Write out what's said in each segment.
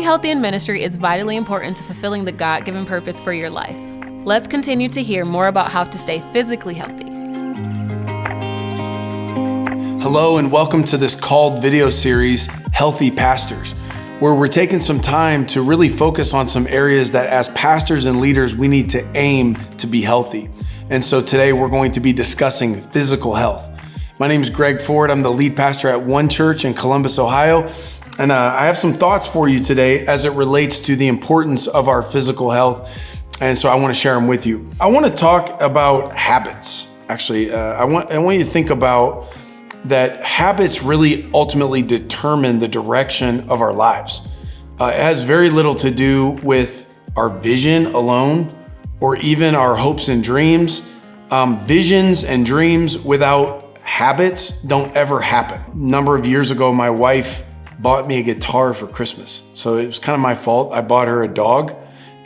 healthy in ministry is vitally important to fulfilling the God-given purpose for your life. Let's continue to hear more about how to stay physically healthy. Hello and welcome to this called video series, Healthy Pastors, where we're taking some time to really focus on some areas that as pastors and leaders, we need to aim to be healthy. And so today we're going to be discussing physical health. My name is Greg Ford. I'm the lead pastor at One Church in Columbus, Ohio. And I have some thoughts for you today as it relates to the importance of our physical health. And so I want to share them with you. I want to talk about habits. Actually, I want you to think about that habits really ultimately determine the direction of our lives. It has very little to do with our vision alone or even our hopes and dreams. Visions and dreams without habits don't ever happen. A number of years ago, my wife bought me a guitar for Christmas. So it was kind of my fault. I bought her a dog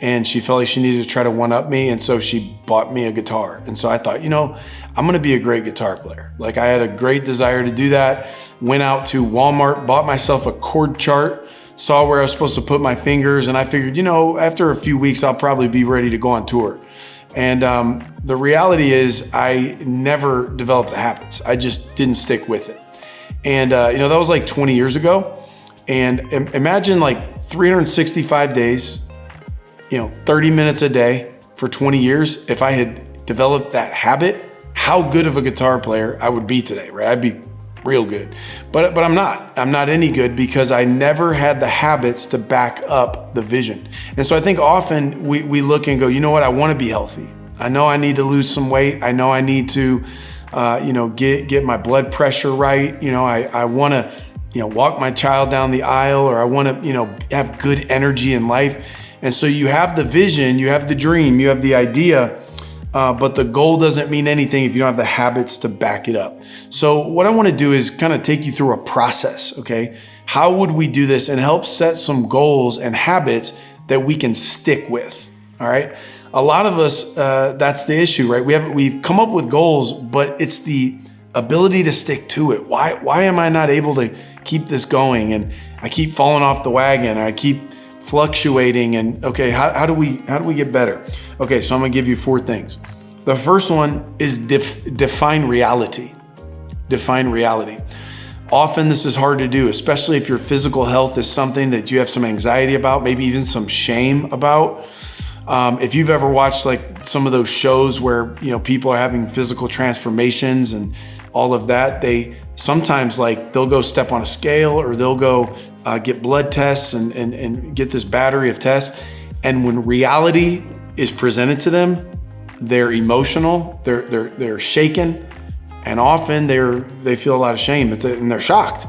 and she felt like she needed to try to one-up me. And so she bought me a guitar. And so I thought, I'm gonna be a great guitar player. Like I had a great desire to do that. Went out to Walmart, bought myself a chord chart, saw where I was supposed to put my fingers. And I figured, after a few weeks, I'll probably be ready to go on tour. And the reality is I never developed the habits. I just didn't stick with it. And that was like 20 years ago. And imagine like 365 days, 30 minutes a day for 20 years. If I had developed that habit, how good of a guitar player I would be today, right? I'd be real good. But I'm not. I'm not any good because I never had the habits to back up the vision. And so I think often we look and go, you know what? I want to be healthy. I know I need to lose some weight. I know I need to, get my blood pressure right. I want to, walk my child down the aisle, or I want to, have good energy in life. And so you have the vision, you have the dream, you have the idea, but the goal doesn't mean anything if you don't have the habits to back it up. So what I want to do is kind of take you through a process, okay? How would we do this and help set some goals and habits that we can stick with, all right? A lot of us, that's the issue, right? We've come up with goals, but it's the ability to stick to it. Why am I not able to keep this going? And I keep falling off the wagon. I keep fluctuating. And okay, how do we get better? Okay, so I'm gonna give you 4 things. The first one is define reality. Define reality. Often this is hard to do, especially if your physical health is something that you have some anxiety about, maybe even some shame about. If you've ever watched like some of those shows where, people are having physical transformations and all of that, they sometimes they'll go step on a scale or they'll go get blood tests and get this battery of tests. And when reality is presented to them, they're emotional, they're shaken, and often they feel a lot of shame and they're shocked.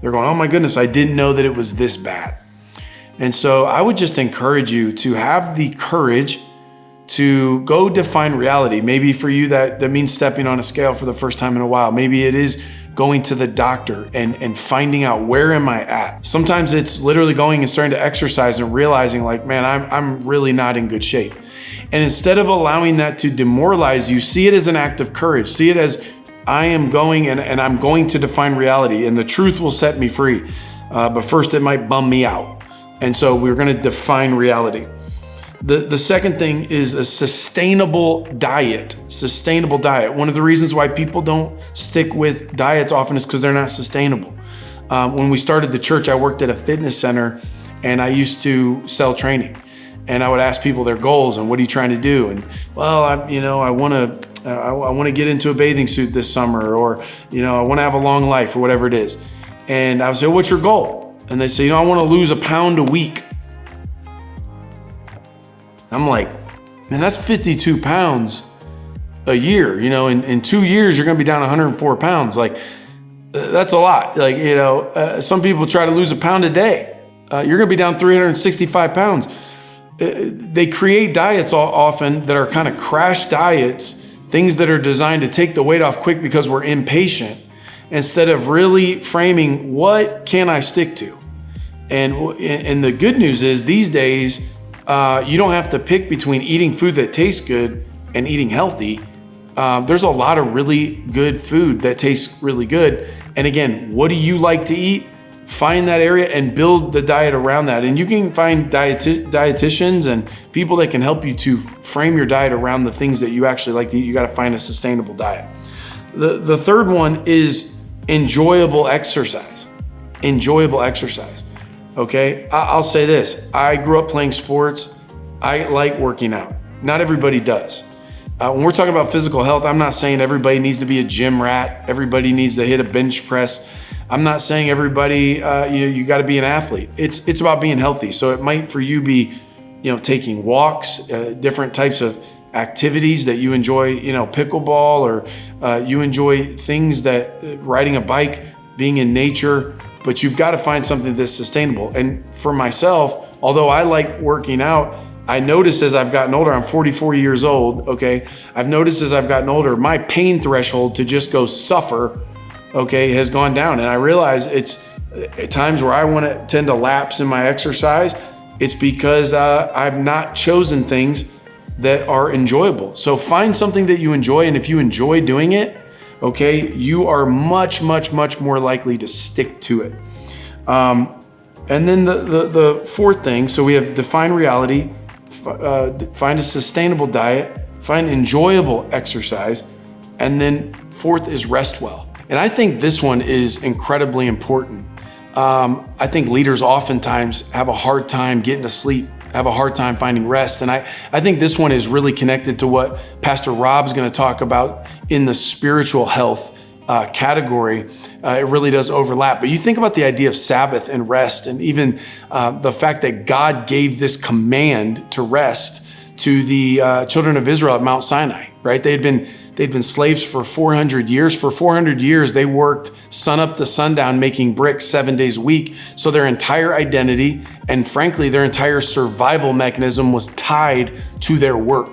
They're going, oh my goodness, I didn't know that it was this bad. And so I would just encourage you to have the courage to go define reality. Maybe for you that means stepping on a scale for the first time in a while. Maybe it is going to the doctor and finding out where am I at. Sometimes it's literally going and starting to exercise and realizing man, I'm really not in good shape. And instead of allowing that to demoralize you, see it as an act of courage. See it as I am going and I'm going to define reality and the truth will set me free. But first it might bum me out. And so we're going to define reality. The second thing is a sustainable diet. Sustainable diet. One of the reasons why people don't stick with diets often is because they're not sustainable. When we started the church, I worked at a fitness center and I used to sell training. And I would ask people their goals and what are you trying to do? And I want to get into a bathing suit this summer, or I want to have a long life, or whatever it is. And I would say, what's your goal? And they say, I want to lose 1 pound a week. I'm like, man, that's 52 pounds a year. In 2 years, you're going to be down 104 pounds. That's a lot. Some people try to lose 1 pound a day. You're going to be down 365 pounds. They create diets often that are kind of crash diets, things that are designed to take the weight off quick because we're impatient, instead of really framing what can I stick to. And the good news is these days, you don't have to pick between eating food that tastes good and eating healthy. There's a lot of really good food that tastes really good. And again, what do you like to eat? find that area and build the diet around that. And you can find dietitians and people that can help you to frame your diet around the things that you actually like to eat. You got to find a sustainable diet. The third one is enjoyable exercise. Enjoyable exercise. Okay, I'll say this. I grew up playing sports. I like working out. Not everybody does. When we're talking about physical health, I'm not saying everybody needs to be a gym rat. Everybody needs to hit a bench press. I'm not saying everybody, you got to be an athlete. It's about being healthy. So it might for you be, taking walks, different types of activities that you enjoy, pickleball, or you enjoy things that riding a bike, being in nature, but you've got to find something that's sustainable. And for myself, although I like working out, I noticed as I've gotten older, I'm 44 years old, okay? I've noticed as I've gotten older, my pain threshold to just go suffer, okay, has gone down. And I realize it's at times where I want to tend to lapse in my exercise. It's because I've not chosen things that are enjoyable. So find something that you enjoy. And if you enjoy doing it, okay, you are much, much, much more likely to stick to it. And then the fourth thing, so we have define reality, find a sustainable diet, find enjoyable exercise, and then fourth is rest well. And I think this one is incredibly important. I think leaders oftentimes have a hard time getting to sleep, have a hard time finding rest. And I think this one is really connected to what Pastor Rob's going to talk about in the spiritual health category. It really does overlap. But you think about the idea of Sabbath and rest, and even the fact that God gave this command to rest to the children of Israel at Mount Sinai, right? They'd been slaves for 400 years. For 400 years, they worked sun up to sundown making bricks 7 days a week. So their entire identity and frankly, their entire survival mechanism was tied to their work.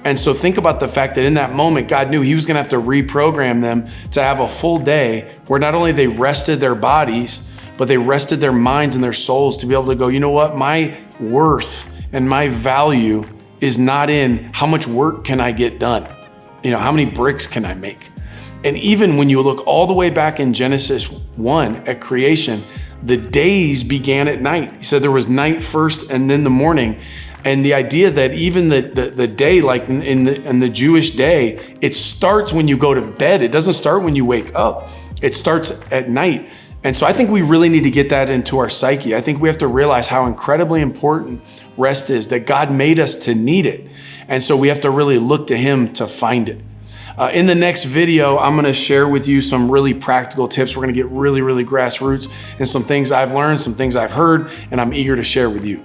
And so think about the fact that in that moment, God knew he was going to have to reprogram them to have a full day where not only they rested their bodies, but they rested their minds and their souls to be able to go, you know what? My worth and my value is not in how much work can I get done? How many bricks can I make? And even when you look all the way back in Genesis 1 at creation, the days began at night. He said there was night first and then the morning. And the idea that even the day, like in the Jewish day, it starts when you go to bed. It doesn't start when you wake up. It starts at night. And so I think we really need to get that into our psyche. I think we have to realize how incredibly important rest is, that God made us to need it. And so we have to really look to him to find it. In the next video, I'm going to share with you some really practical tips. We're going to get really, really grassroots and some things I've learned, some things I've heard, and I'm eager to share with you.